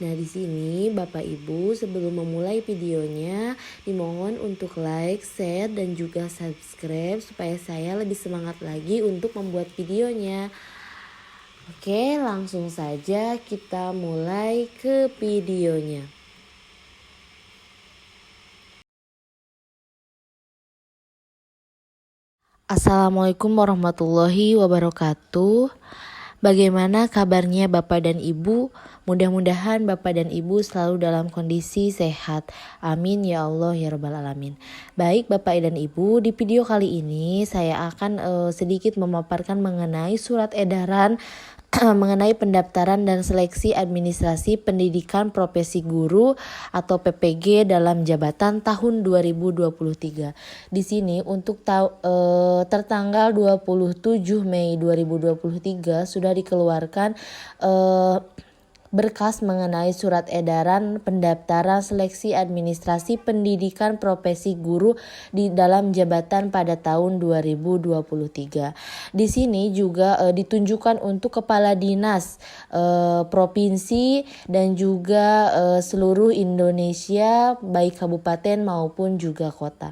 Nah, di sini Bapak Ibu sebelum memulai videonya dimohon untuk like, share, dan juga subscribe supaya saya lebih semangat lagi untuk membuat videonya. Oke, langsung saja kita mulai ke videonya. Assalamualaikum warahmatullahi wabarakatuh. Bagaimana kabarnya Bapak dan Ibu? Mudah-mudahan Bapak dan Ibu selalu dalam kondisi sehat. Amin ya Allah ya Rabbal Alamin. Baik Bapak dan Ibu, di video kali ini saya akan sedikit memaparkan mengenai surat edaran mengenai pendaftaran dan seleksi administrasi pendidikan profesi guru atau PPG dalam jabatan tahun 2023. Di sini untuk tertanggal 27 Mei 2023 sudah dikeluarkan berkas mengenai surat edaran pendaftaran seleksi administrasi pendidikan profesi guru di dalam jabatan pada tahun 2023. Di sini juga ditunjukkan untuk kepala dinas provinsi dan juga seluruh Indonesia baik kabupaten maupun juga kota.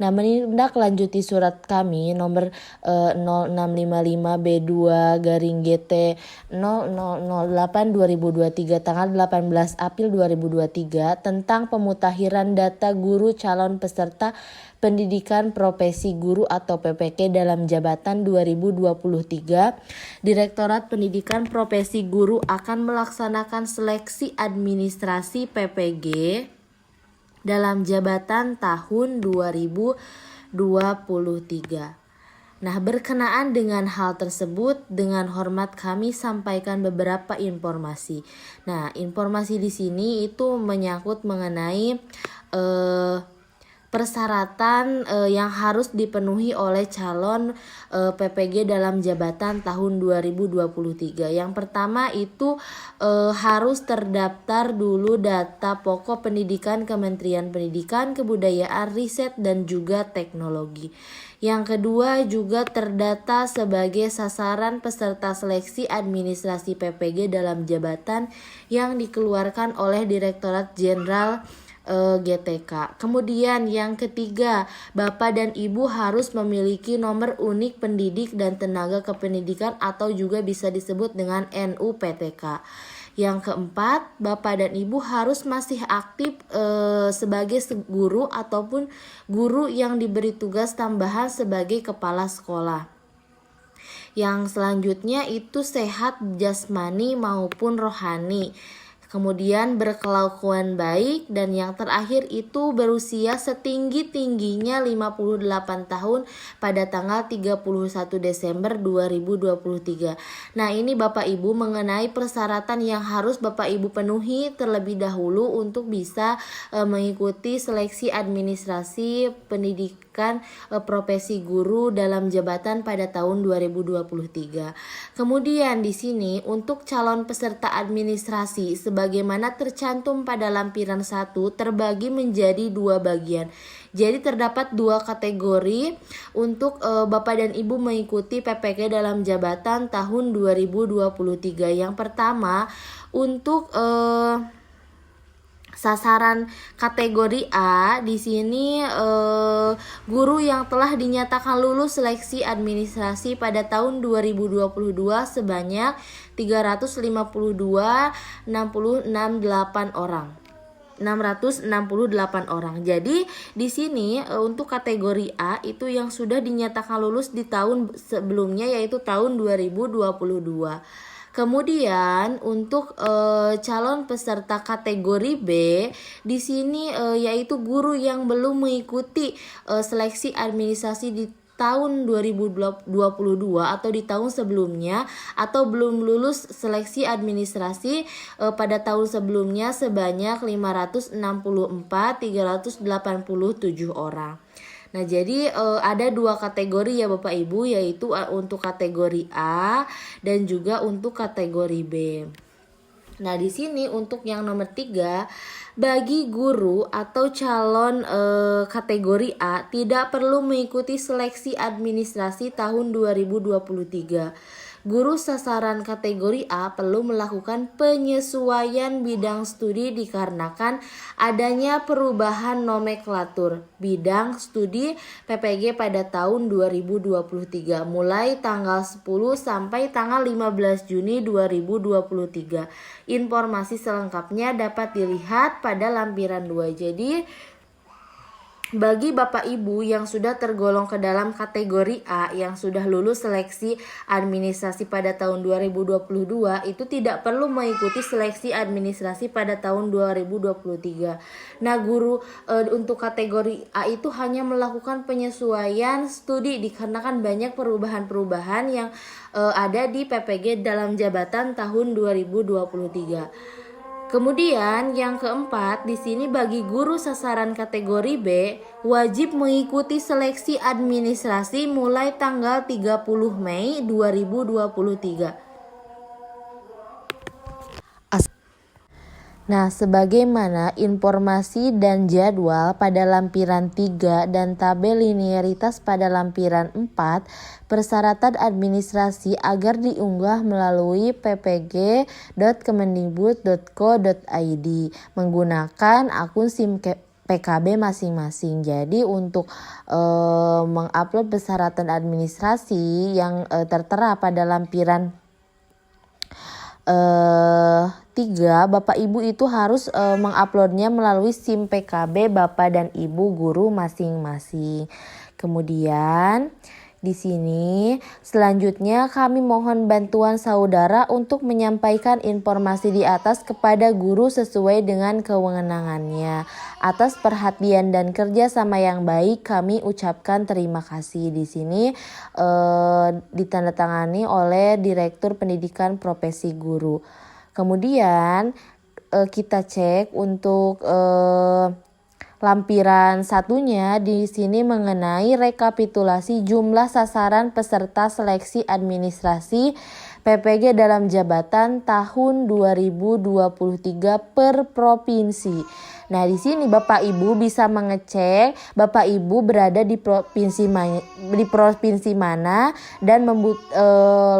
Nah, menindaklanjuti surat kami nomor 0655B2/GT 0008/2023 tanggal 18 April 2023 tentang pemutakhiran data guru calon peserta pendidikan profesi guru atau PPK dalam jabatan 2023, Direktorat Pendidikan Profesi Guru akan melaksanakan seleksi administrasi PPG dalam jabatan tahun 2023. Nah, berkenaan dengan hal tersebut, dengan hormat kami sampaikan beberapa informasi. Nah, informasi di sini itu menyangkut mengenai persyaratan yang harus dipenuhi oleh calon PPG dalam jabatan tahun 2023. Yang pertama itu harus terdaftar dulu data pokok pendidikan Kementerian Pendidikan, Kebudayaan, Riset, dan juga Teknologi. Yang kedua juga terdata sebagai sasaran peserta seleksi administrasi PPG dalam jabatan yang dikeluarkan oleh Direktorat Jenderal GTK. Kemudian yang ketiga, Bapak dan Ibu harus memiliki nomor unik pendidik dan tenaga kependidikan atau juga bisa disebut dengan NUPTK. Yang keempat, Bapak dan Ibu harus masih aktif sebagai guru ataupun guru yang diberi tugas tambahan sebagai kepala sekolah. Yang selanjutnya itu sehat jasmani maupun rohani. Kemudian berkelakuan baik, dan yang terakhir itu berusia setinggi-tingginya 58 tahun pada tanggal 31 Desember 2023. Nah, ini Bapak Ibu mengenai persyaratan yang harus Bapak Ibu penuhi terlebih dahulu untuk bisa mengikuti seleksi administrasi pendidikan profesi guru dalam jabatan pada tahun 2023. Kemudian di sini untuk calon peserta administrasi sebagaimana tercantum pada lampiran 1 terbagi menjadi 2 bagian. Jadi terdapat 2 kategori untuk Bapak dan Ibu mengikuti PPK dalam jabatan tahun 2023. Yang pertama untuk sasaran kategori A, di sini guru yang telah dinyatakan lulus seleksi administrasi pada tahun 2022 sebanyak 668 orang. 668 orang. Jadi di sini untuk kategori A itu yang sudah dinyatakan lulus di tahun sebelumnya yaitu tahun 2022. Kemudian untuk calon peserta kategori B di sini yaitu guru yang belum mengikuti seleksi administrasi di tahun 2022 atau di tahun sebelumnya atau belum lulus seleksi administrasi pada tahun sebelumnya sebanyak 564.387 orang. Nah, jadi ada 2 kategori ya Bapak Ibu, yaitu untuk kategori A dan juga untuk kategori B. Nah, di sini untuk yang nomor 3, bagi guru atau calon kategori A tidak perlu mengikuti seleksi administrasi tahun 2023. Guru sasaran kategori A perlu melakukan penyesuaian bidang studi dikarenakan adanya perubahan nomenklatur bidang studi PPG pada tahun 2023 mulai tanggal 10 sampai tanggal 15 Juni 2023. Informasi selengkapnya dapat dilihat pada lampiran 2. Jadi bagi Bapak Ibu yang sudah tergolong ke dalam kategori A yang sudah lulus seleksi administrasi pada tahun 2022 itu tidak perlu mengikuti seleksi administrasi pada tahun 2023. Nah, guru untuk kategori A itu hanya melakukan penyesuaian studi dikarenakan banyak perubahan-perubahan yang ada di PPG dalam jabatan tahun 2023. Kemudian yang keempat, di sini bagi guru sasaran kategori B wajib mengikuti seleksi administrasi mulai tanggal 30 Mei 2023. Nah, sebagaimana informasi dan jadwal pada lampiran 3 dan tabel linearitas pada lampiran 4, persyaratan administrasi agar diunggah melalui ppg.kemendikbud.co.id menggunakan akun SIM PKB masing-masing. Jadi untuk mengupload persyaratan administrasi yang tertera pada lampiran 3, Bapak Ibu itu harus menguploadnya melalui SIM PKB Bapak dan Ibu guru masing-masing. Kemudian di sini selanjutnya kami mohon bantuan saudara untuk menyampaikan informasi di atas kepada guru sesuai dengan kewenangannya. Atas perhatian dan kerjasama yang baik kami ucapkan terima kasih. Di sini ditandatangani oleh Direktur Pendidikan Profesi Guru. Kemudian kita cek untuk lampiran satunya di sini mengenai rekapitulasi jumlah sasaran peserta seleksi administrasi PPG dalam jabatan tahun 2023 per provinsi. Nah, di sini Bapak Ibu bisa mengecek Bapak Ibu berada di provinsi mana dan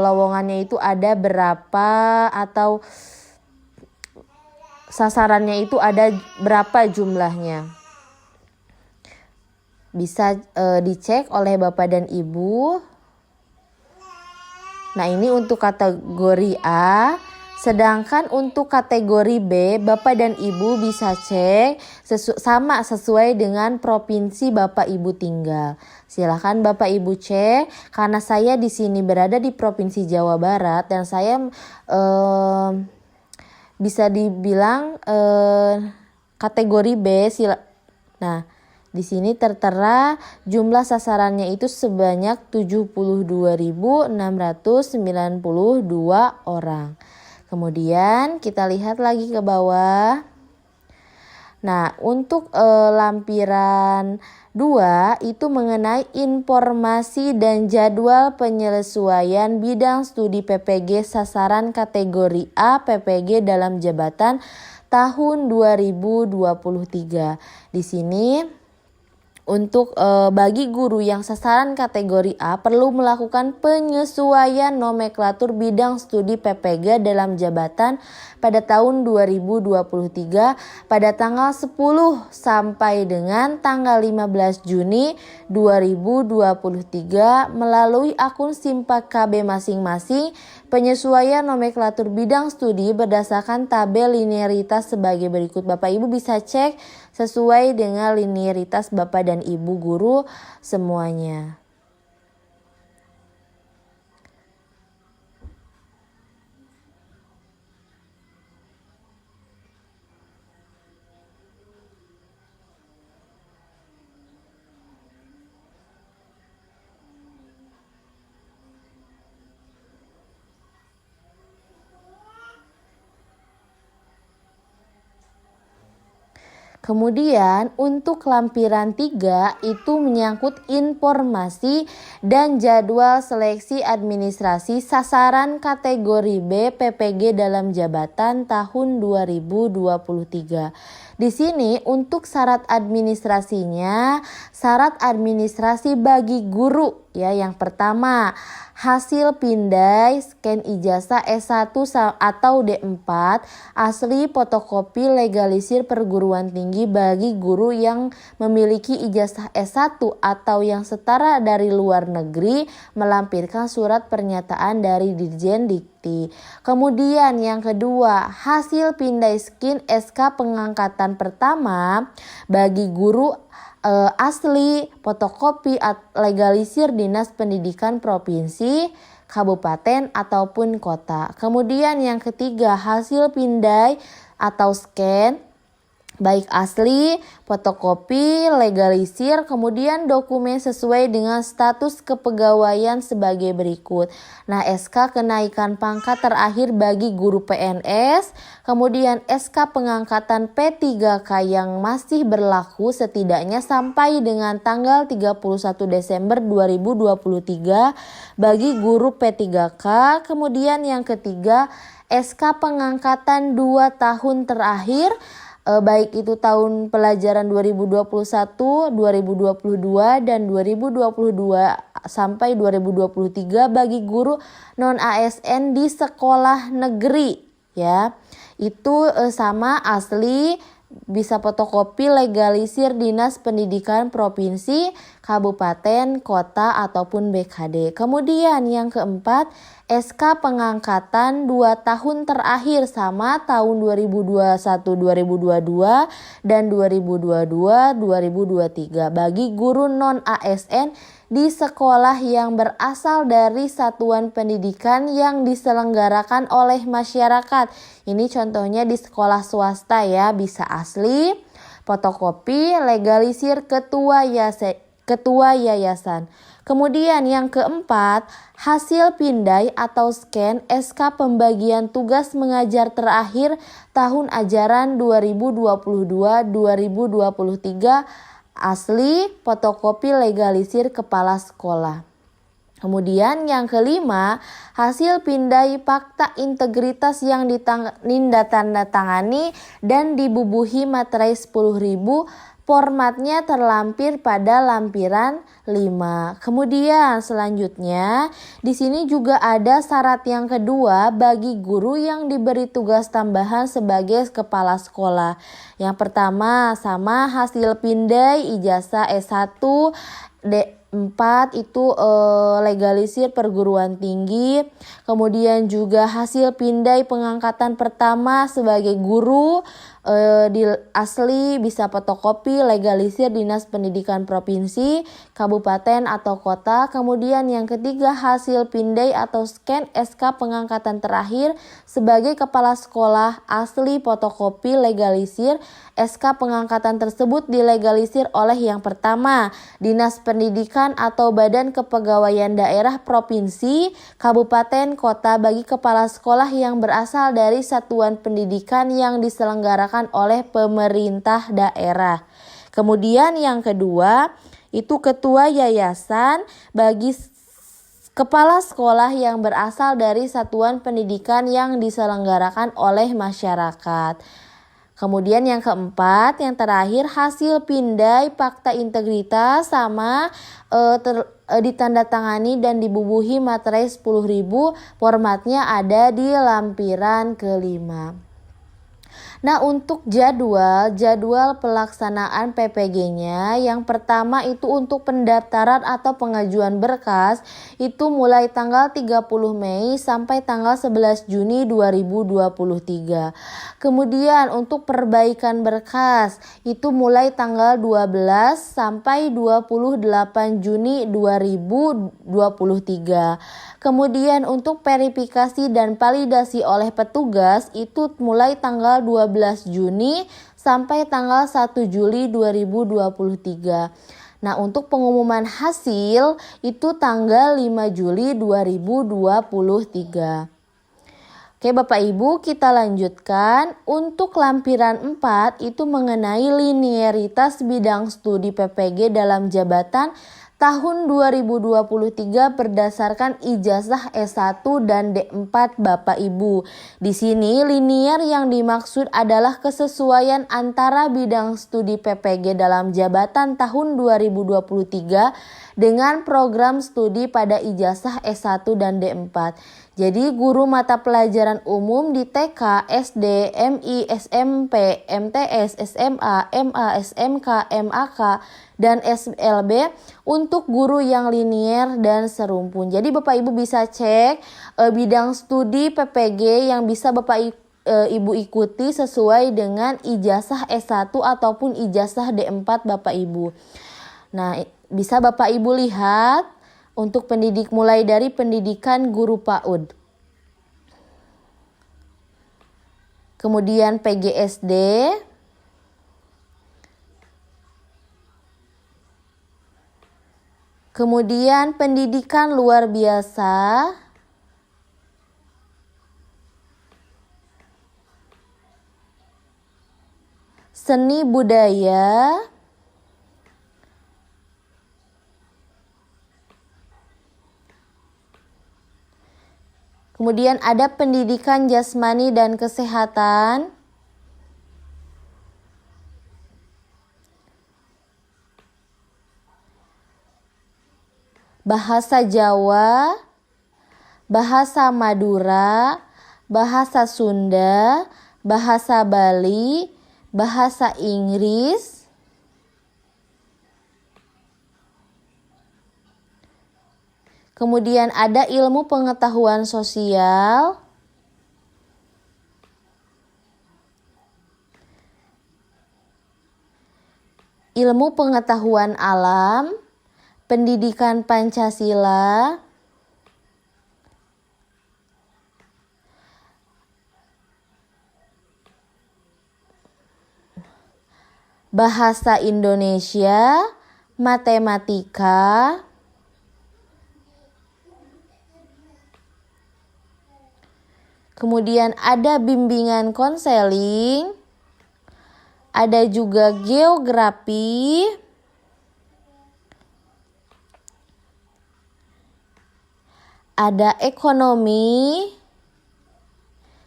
lowongannya itu ada berapa atau sasarannya itu ada berapa jumlahnya. Bisa dicek oleh Bapak dan Ibu. Nah, ini untuk kategori A. Sedangkan untuk kategori B, Bapak dan Ibu bisa cek sesuai dengan provinsi Bapak Ibu tinggal. Silakan Bapak Ibu cek. Karena saya di sini berada di Provinsi Jawa Barat dan saya bisa dibilang kategori B. Nah, di sini tertera jumlah sasarannya itu sebanyak 72.692 orang. Kemudian kita lihat lagi ke bawah. Nah, untuk lampiran 2 itu mengenai informasi dan jadwal penyesuaian bidang studi PPG sasaran kategori A PPG dalam jabatan tahun 2023. Di sini untuk bagi guru yang sasaran kategori A perlu melakukan penyesuaian nomenklatur bidang studi PPG dalam jabatan pada tahun 2023 pada tanggal 10 sampai dengan tanggal 15 Juni 2023 melalui akun SIM PKB masing-masing. Penyesuaian nomenklatur bidang studi berdasarkan tabel linearitas sebagai berikut. Bapak Ibu bisa cek sesuai dengan linearitas Bapak dan Ibu guru semuanya. Kemudian untuk lampiran 3 itu menyangkut informasi dan jadwal seleksi administrasi sasaran kategori B PPG dalam jabatan tahun 2023. Di sini untuk syarat administrasinya, syarat administrasi bagi guru ya. Yang pertama, hasil pindai scan ijazah S1 atau D4 asli fotokopi legalisir perguruan tinggi bagi guru yang memiliki ijazah S1 atau yang setara dari luar negeri melampirkan surat pernyataan dari Dirjen Dikti. Kemudian yang kedua, hasil pindai skin SK pengangkatan pertama bagi guru asli fotokopi legalisir Dinas Pendidikan Provinsi, Kabupaten ataupun kota. Kemudian yang ketiga, hasil pindai atau scan baik asli, fotokopi, legalisir, kemudian dokumen sesuai dengan status kepegawaian sebagai berikut. Nah, SK kenaikan pangkat terakhir bagi guru PNS, kemudian SK pengangkatan P3K yang masih berlaku setidaknya sampai dengan tanggal 31 Desember 2023 bagi guru P3K. Kemudian yang ketiga, SK pengangkatan 2 tahun terakhir baik itu tahun pelajaran 2021, 2022 dan 2022 sampai 2023 bagi guru non ASN di sekolah negeri ya. Itu sama asli, bisa fotokopi legalisir Dinas Pendidikan Provinsi, Kabupaten, Kota ataupun BKD. Kemudian yang keempat, SK pengangkatan 2 tahun terakhir sama tahun 2021-2022 dan 2022-2023 bagi guru non ASN di sekolah yang berasal dari satuan pendidikan yang diselenggarakan oleh masyarakat. Ini contohnya di sekolah swasta ya, bisa asli, fotokopi, legalisir ketua yayasan. Kemudian yang keempat, hasil pindai atau scan SK pembagian tugas mengajar terakhir tahun ajaran 2022-2023 asli, fotokopi legalisir kepala sekolah. Kemudian yang kelima, hasil pindai fakta integritas yang ditandatangani dan dibubuhi materai 10.000, formatnya terlampir pada lampiran 5. Kemudian selanjutnya di sini juga ada syarat yang kedua bagi guru yang diberi tugas tambahan sebagai kepala sekolah. Yang pertama, sama hasil pindai ijazah S1 D4 itu legalisir perguruan tinggi. Kemudian juga hasil pindai pengangkatan pertama sebagai guru di asli, bisa fotokopi legalisir Dinas Pendidikan Provinsi, Kabupaten atau Kota. Kemudian yang ketiga, hasil pindai atau scan SK pengangkatan terakhir sebagai kepala sekolah asli, fotokopi legalisir SK pengangkatan tersebut dilegalisir oleh yang pertama, Dinas Pendidikan atau Badan Kepegawaian Daerah Provinsi, Kabupaten, Kota bagi kepala sekolah yang berasal dari satuan pendidikan yang diselenggarakan oleh pemerintah daerah. Kemudian yang kedua, itu ketua yayasan bagi kepala sekolah yang berasal dari satuan pendidikan yang diselenggarakan oleh masyarakat. Kemudian yang keempat, yang terakhir, hasil pindai fakta integritas sama ditandatangani dan dibubuhi materai 10.000, formatnya ada di lampiran kelima. Nah, untuk jadwal pelaksanaan PPG-nya, yang pertama itu untuk pendaftaran atau pengajuan berkas itu mulai tanggal 30 Mei sampai tanggal 11 Juni 2023. Kemudian untuk perbaikan berkas itu mulai tanggal 12 sampai 28 Juni 2023. Kemudian untuk verifikasi dan validasi oleh petugas itu mulai tanggal 12 Juni sampai tanggal 1 Juli 2023. Nah, untuk pengumuman hasil itu tanggal 5 Juli 2023. Oke Bapak Ibu, kita lanjutkan. Untuk lampiran 4 itu mengenai linearitas bidang studi PPG dalam jabatan tahun 2023 berdasarkan ijazah S1 dan D4 Bapak Ibu. Di sini linear yang dimaksud adalah kesesuaian antara bidang studi PPG dalam jabatan tahun 2023 dengan program studi pada ijazah S1 dan D4. Jadi guru mata pelajaran umum di TK, SD, MI, SMP, MTS, SMA, MA, SMK, MAK, dan SLB untuk guru yang linier dan serumpun. Jadi Bapak Ibu bisa cek bidang studi PPG yang bisa Bapak Ibu ikuti sesuai dengan ijazah S1 ataupun ijazah D4 Bapak Ibu. Nah, bisa Bapak Ibu lihat untuk mulai dari pendidikan guru PAUD. Kemudian PGSD. Kemudian pendidikan luar biasa. Seni budaya. Kemudian ada pendidikan jasmani dan kesehatan. Bahasa Jawa, bahasa Madura, bahasa Sunda, bahasa Bali, bahasa Inggris. Kemudian ada ilmu pengetahuan sosial. Ilmu pengetahuan alam, pendidikan Pancasila, bahasa Indonesia, matematika, kemudian ada bimbingan konseling, ada juga geografi, ada ekonomi.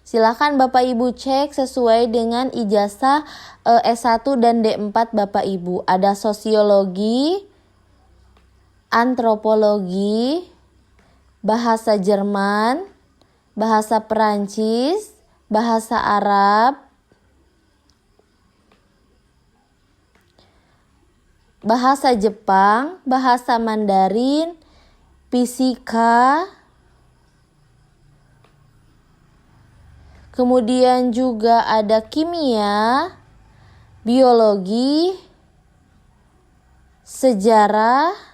Silakan Bapak Ibu cek sesuai dengan ijazah S1 dan D4 Bapak Ibu. Ada sosiologi, antropologi, bahasa Jerman, bahasa Perancis, bahasa Arab, bahasa Jepang, bahasa Mandarin, fisika, kemudian juga ada kimia, biologi, sejarah,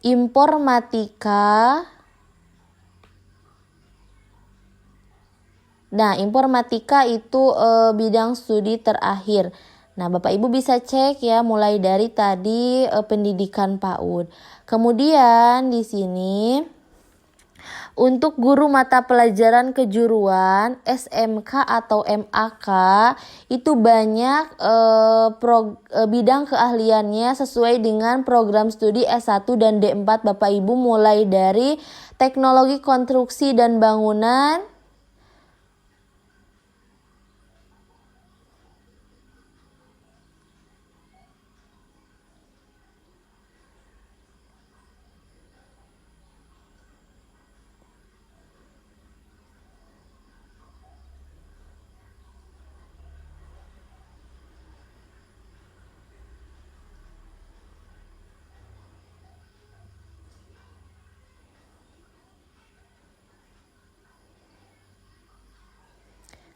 informatika. Nah, informatika itu bidang studi terakhir. Nah, Bapak Ibu bisa cek ya mulai dari tadi pendidikan PAUD. Kemudian di sini untuk guru mata pelajaran kejuruan SMK atau MAK itu banyak bidang keahliannya sesuai dengan program studi S1 dan D4 Bapak Ibu, mulai dari teknologi konstruksi dan bangunan,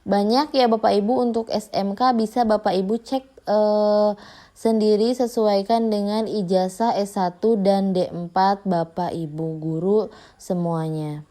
banyak ya Bapak Ibu. Untuk SMK bisa Bapak Ibu cek sendiri, sesuaikan dengan ijazah S1 dan D4 Bapak Ibu guru semuanya.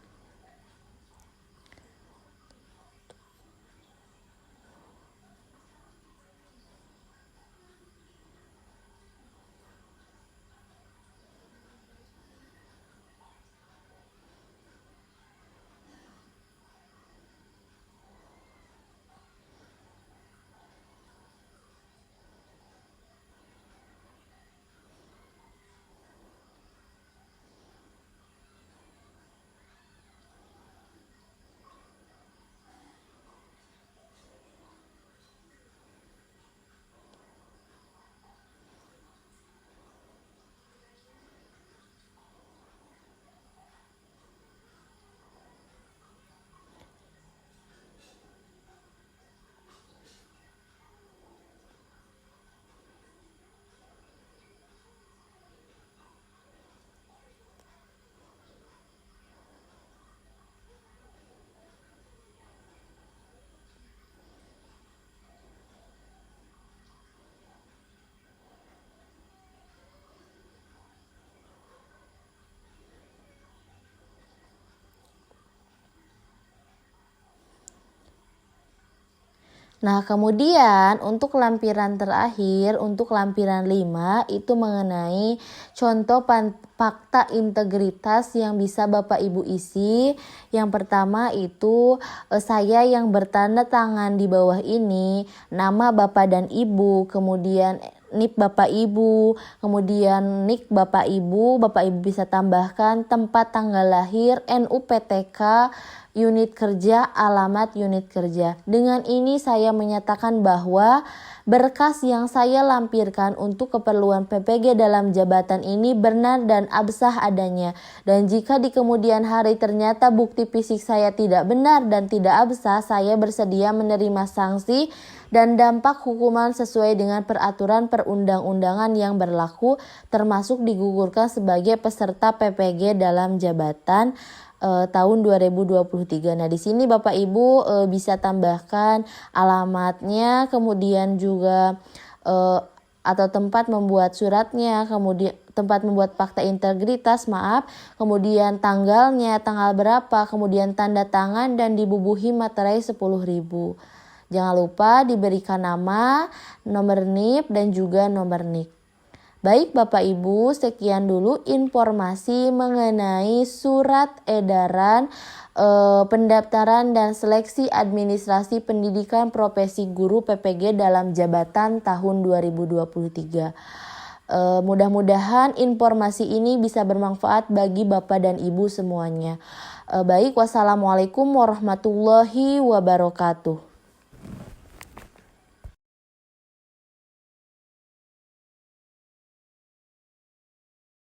Nah, kemudian untuk lampiran terakhir, untuk lampiran 5 itu mengenai contoh fakta integritas yang bisa Bapak Ibu isi. Yang pertama itu saya yang bertanda tangan di bawah ini, nama Bapak dan Ibu, kemudian NIP Bapak Ibu, kemudian NIK Bapak Ibu bisa tambahkan tempat tanggal lahir, NUPTK, unit kerja, alamat unit kerja. Dengan ini saya menyatakan bahwa berkas yang saya lampirkan untuk keperluan PPG dalam jabatan ini benar dan absah adanya. Dan jika di kemudian hari ternyata bukti fisik saya tidak benar dan tidak absah, saya bersedia menerima sanksi dan dampak hukuman sesuai dengan peraturan perundang-undangan yang berlaku, termasuk digugurkan sebagai peserta PPG dalam jabatan tahun 2023. Nah, di sini Bapak Ibu bisa tambahkan alamatnya, kemudian juga atau tempat membuat suratnya, kemudian tempat membuat fakta integritas, kemudian tanggalnya, tanggal berapa, kemudian tanda tangan dan dibubuhi materai 10.000. Jangan lupa diberikan nama, nomor NIP dan juga nomor NIK. Baik Bapak Ibu, sekian dulu informasi mengenai surat edaran pendaftaran dan seleksi administrasi pendidikan profesi guru PPG dalam jabatan tahun 2023. Mudah-mudahan informasi ini bisa bermanfaat bagi Bapak dan Ibu semuanya. Baik, wassalamualaikum warahmatullahi wabarakatuh.